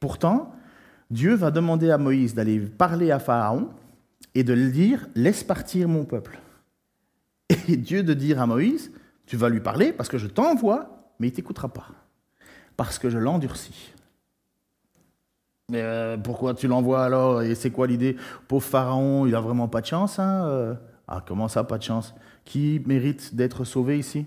Pourtant, Dieu va demander à Moïse d'aller parler à Pharaon et de lui dire « Laisse partir mon peuple ». Et Dieu de dire à Moïse « Tu vas lui parler parce que je t'envoie, mais il ne t'écoutera pas, parce que je l'endurcis ». Mais pourquoi tu l'envoies alors? Et c'est quoi l'idée? Pauvre Pharaon, il n'a vraiment pas de chance. Hein Ah, comment ça, pas de chance? Qui mérite d'être sauvé ici?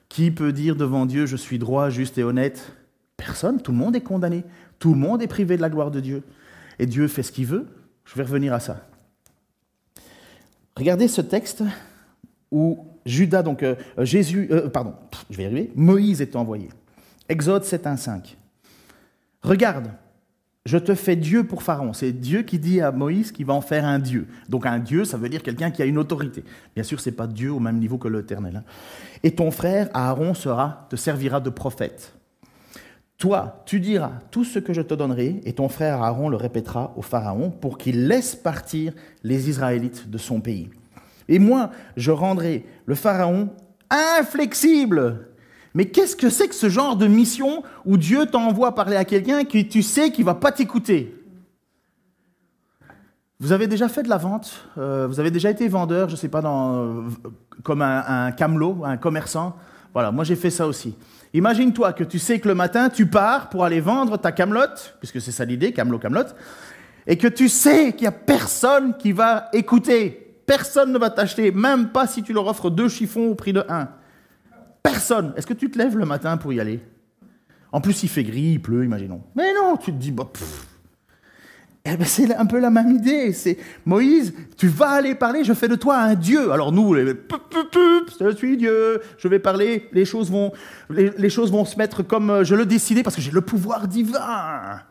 Qui peut dire devant Dieu, je suis droit, juste et honnête? Personne, tout le monde est condamné. Tout le monde est privé de la gloire de Dieu. Et Dieu fait ce qu'il veut. Je vais revenir à ça. Regardez ce texte où Judas, donc je vais y arriver, Moïse est envoyé. Exode 7:1-5. Regarde, je te fais Dieu pour Pharaon. C'est Dieu qui dit à Moïse qu'il va en faire un Dieu. Donc un Dieu, ça veut dire quelqu'un qui a une autorité. Bien sûr, ce n'est pas Dieu au même niveau que l'Éternel. Et ton frère Aaron te servira de prophète. Toi, tu diras tout ce que je te donnerai, et ton frère Aaron le répétera au Pharaon pour qu'il laisse partir les Israélites de son pays. Et moi, je rendrai le Pharaon inflexible. Mais qu'est-ce que c'est que ce genre de mission où Dieu t'envoie parler à quelqu'un que tu sais qu'il ne va pas t'écouter? Vous avez déjà fait de la vente? Vous avez déjà été vendeur, je ne sais pas, comme un camelot, un commerçant? Voilà, moi j'ai fait ça aussi. Imagine-toi que tu sais que le matin, tu pars pour aller vendre ta camelote, puisque c'est ça l'idée, camelote, et que tu sais qu'il n'y a personne qui va écouter. Personne ne va t'acheter, même pas si tu leur offres 2 chiffons au prix de 1. Personne. Est-ce que tu te lèves le matin pour y aller? En plus, il fait gris, il pleut, imaginons. Mais non, tu te dis, Eh ben, c'est un peu la même idée. C'est Moïse, tu vas aller parler, je fais de toi un Dieu. Alors nous, je suis Dieu, je vais parler, les choses vont se mettre comme je le décidais parce que j'ai le pouvoir divin.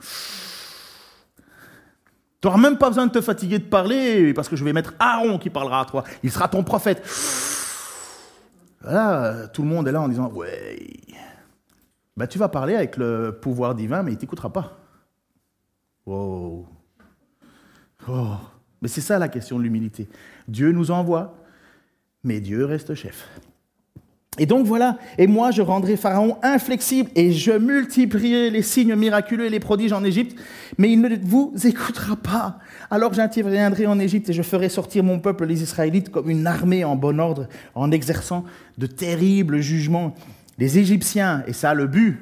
Tu n'auras même pas besoin de te fatiguer de parler parce que je vais mettre Aaron qui parlera à toi. Il sera ton prophète. Là, tout le monde est là en disant « Ouais, ben, tu vas parler avec le pouvoir divin, mais il ne t'écoutera pas. » Wow. Oh. Mais c'est ça la question de l'humilité. Dieu nous envoie, mais Dieu reste chef. Et donc voilà, et moi je rendrai Pharaon inflexible et je multiplierai les signes miraculeux et les prodiges en Égypte, mais il ne vous écoutera pas. Alors j'interviendrai en Égypte et je ferai sortir mon peuple, les Israélites, comme une armée en bon ordre, en exerçant de terribles jugements. Les Égyptiens, et ça le but,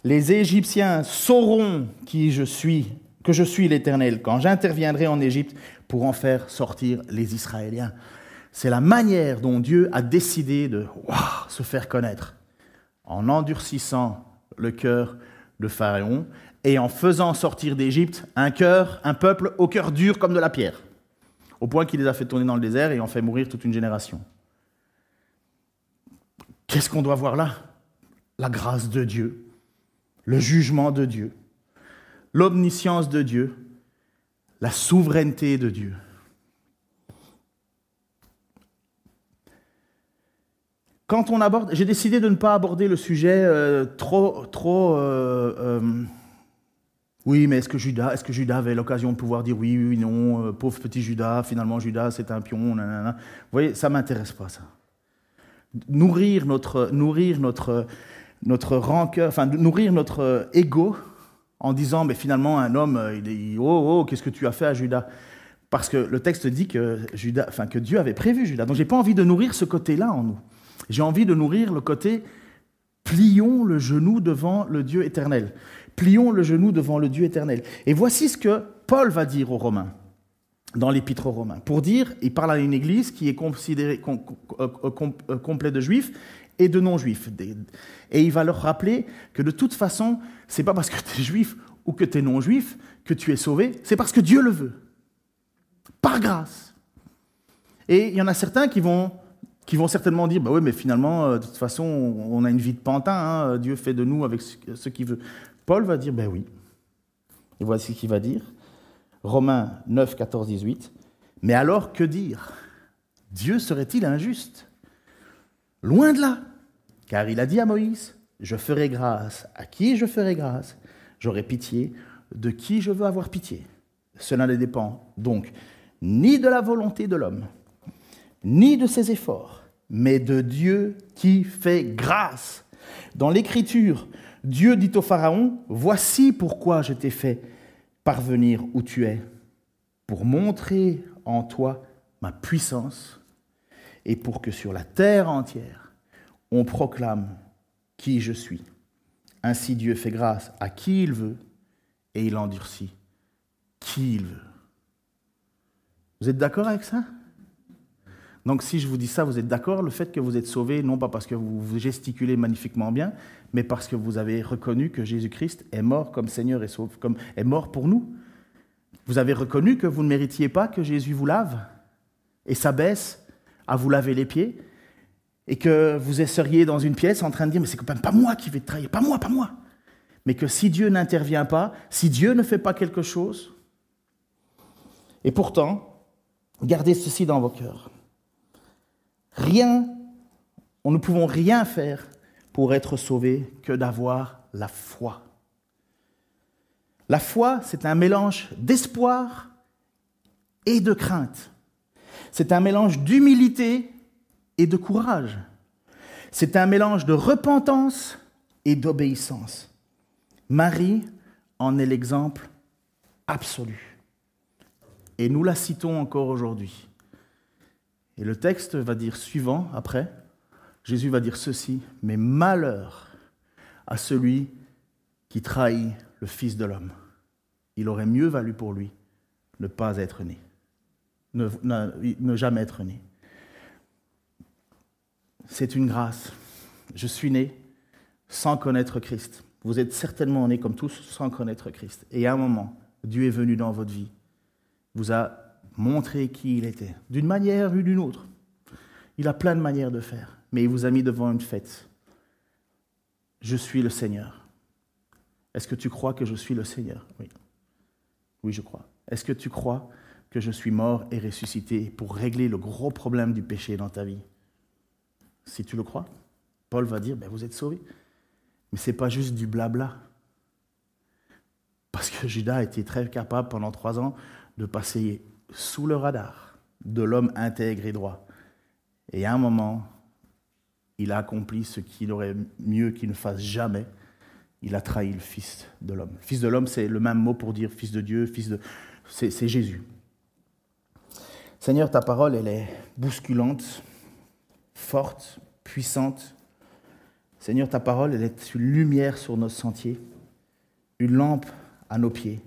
les Égyptiens sauront que je suis l'Éternel quand j'interviendrai en Égypte pour en faire sortir les Israéliens. C'est la manière dont Dieu a décidé de se faire connaître, en endurcissant le cœur de Pharaon et en faisant sortir d'Égypte un peuple au cœur dur comme de la pierre, au point qu'il les a fait tourner dans le désert et en fait mourir toute une génération. Qu'est-ce qu'on doit voir là? La grâce de Dieu, le jugement de Dieu, l'omniscience de Dieu, la souveraineté de Dieu. Quand on aborde, j'ai décidé de ne pas aborder le sujet oui, mais est-ce que Judas avait l'occasion de pouvoir dire oui, non, pauvre petit Judas, finalement Judas c'est un pion, nanana. Vous voyez, ça ne m'intéresse pas ça. Nourrir notre rancœur, enfin nourrir notre ego en disant, mais finalement, un homme, oh, qu'est-ce que tu as fait à Judas? Parce que le texte dit que Dieu avait prévu Judas. Donc, je n'ai pas envie de nourrir ce côté-là en nous. J'ai envie de nourrir le côté, plions le genou devant le Dieu éternel. Plions le genou devant le Dieu éternel. Et voici ce que Paul va dire aux Romains, dans l'Épître aux Romains. Pour dire, il parle à une église qui est considérée complète de juifs et de non-juifs. Et il va leur rappeler que de toute façon, ce n'est pas parce que tu es juif ou que tu es non-juif que tu es sauvé, c'est parce que Dieu le veut. Par grâce. Et il y en a certains qui vont certainement dire, bah oui, mais finalement, de toute façon, on a une vie de pantin, hein, Dieu fait de nous avec ce qu'il veut. Paul va dire, ben oui. Et voici ce qu'il va dire. Romains 9, 14, 18. Mais alors, que dire? Dieu serait-il injuste? Loin de là. Car il a dit à Moïse, je ferai grâce à qui je ferai grâce. J'aurai pitié de qui je veux avoir pitié. Cela ne dépend donc ni de la volonté de l'homme, ni de ses efforts, mais de Dieu qui fait grâce. Dans l'Écriture, Dieu dit au Pharaon, « Voici pourquoi je t'ai fait parvenir où tu es, pour montrer en toi ma puissance, et pour que sur la terre entière, on proclame qui je suis. Ainsi Dieu fait grâce à qui il veut, et il endurcit qui il veut. » Vous êtes d'accord avec ça? Donc si je vous dis ça, vous êtes d'accord, le fait que vous êtes sauvés, non pas parce que vous gesticulez magnifiquement bien, mais parce que vous avez reconnu que Jésus-Christ est mort comme Seigneur et Sauveur, comme est mort pour nous. Vous avez reconnu que vous ne méritiez pas que Jésus vous lave et s'abaisse à vous laver les pieds, et que vous seriez dans une pièce en train de dire, mais c'est quand même pas moi qui vais te trahir, pas moi. Mais que si Dieu n'intervient pas, si Dieu ne fait pas quelque chose, et pourtant, gardez ceci dans vos cœurs. Nous ne pouvons rien faire pour être sauvés que d'avoir la foi. La foi, c'est un mélange d'espoir et de crainte. C'est un mélange d'humilité et de courage. C'est un mélange de repentance et d'obéissance. Marie en est l'exemple absolu. Et nous la citons encore aujourd'hui. Et le texte va dire suivant, après, Jésus va dire ceci, « Mais malheur à celui qui trahit le Fils de l'homme. Il aurait mieux valu pour lui ne pas être né, ne jamais être né. » C'est une grâce. Je suis né sans connaître Christ. Vous êtes certainement nés comme tous sans connaître Christ. Et à un moment, Dieu est venu dans votre vie, vous a montré qui il était, d'une manière ou d'une autre. Il a plein de manières de faire, mais il vous a mis devant une fête. Je suis le Seigneur. Est-ce que tu crois que je suis le Seigneur? Oui. Oui, je crois. Est-ce que tu crois que je suis mort et ressuscité pour régler le gros problème du péché dans ta vie? Si tu le crois, Paul va dire, vous êtes sauvés. Mais ce n'est pas juste du blabla. Parce que Judas a été très capable pendant 3 ans de passer sous le radar de l'homme intègre et droit. Et à un moment, il a accompli ce qu'il aurait mieux qu'il ne fasse jamais. Il a trahi le Fils de l'homme. Fils de l'homme, c'est le même mot pour dire Fils de Dieu, c'est Jésus. Seigneur, ta parole, elle est bousculante, forte, puissante. Seigneur, ta parole, elle est une lumière sur nos sentiers, une lampe à nos pieds.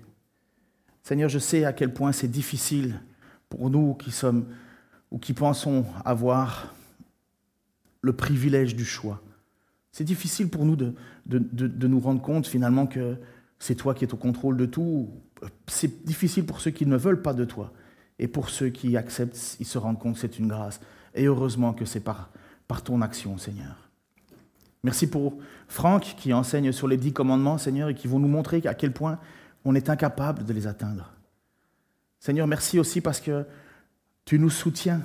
Seigneur, je sais à quel point c'est difficile pour nous qui sommes ou qui pensons avoir le privilège du choix. C'est difficile pour nous de nous rendre compte finalement que c'est toi qui es au contrôle de tout. C'est difficile pour ceux qui ne veulent pas de toi. Et pour ceux qui acceptent, ils se rendent compte que c'est une grâce. Et heureusement que c'est par ton action, Seigneur. Merci pour Franck qui enseigne sur les 10 commandements, Seigneur, et qui vont nous montrer à quel point on est incapable de les atteindre. Seigneur, merci aussi parce que tu nous soutiens.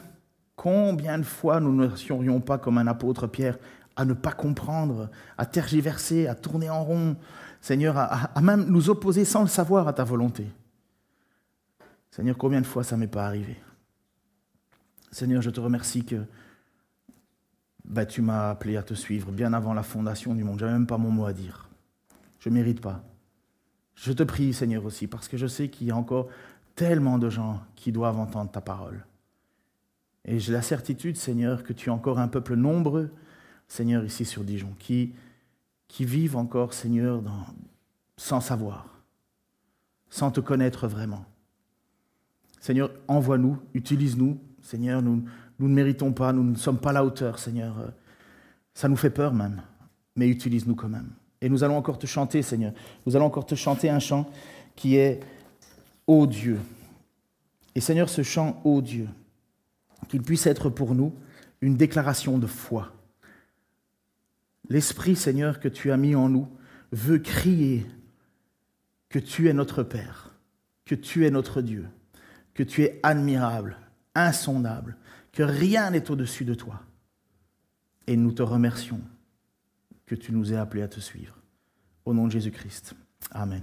Combien de fois nous ne serions pas comme un apôtre Pierre à ne pas comprendre, à tergiverser, à tourner en rond, Seigneur, à même nous opposer sans le savoir à ta volonté. Seigneur, combien de fois ça ne m'est pas arrivé? Seigneur, je te remercie que tu m'as appelé à te suivre bien avant la fondation du monde. Je n'avais même pas mon mot à dire. Je ne mérite pas. Je te prie, Seigneur, aussi, parce que je sais qu'il y a encore tellement de gens qui doivent entendre ta parole. Et j'ai la certitude, Seigneur, que tu as encore un peuple nombreux, Seigneur, ici sur Dijon, qui vivent encore, Seigneur, sans savoir, sans te connaître vraiment. Seigneur, envoie-nous, utilise-nous. Seigneur, nous ne méritons pas, nous ne sommes pas à la hauteur, Seigneur. Ça nous fait peur même, mais utilise-nous quand même. Et nous allons encore te chanter, Seigneur. Nous allons encore te chanter un chant qui est « Ô Dieu ». Et Seigneur, ce chant « Ô Dieu », qu'il puisse être pour nous une déclaration de foi. L'Esprit, Seigneur, que tu as mis en nous veut crier que tu es notre Père, que tu es notre Dieu, que tu es admirable, insondable, que rien n'est au-dessus de toi. Et nous te remercions que tu nous aies appelés à te suivre. Au nom de Jésus-Christ. Amen.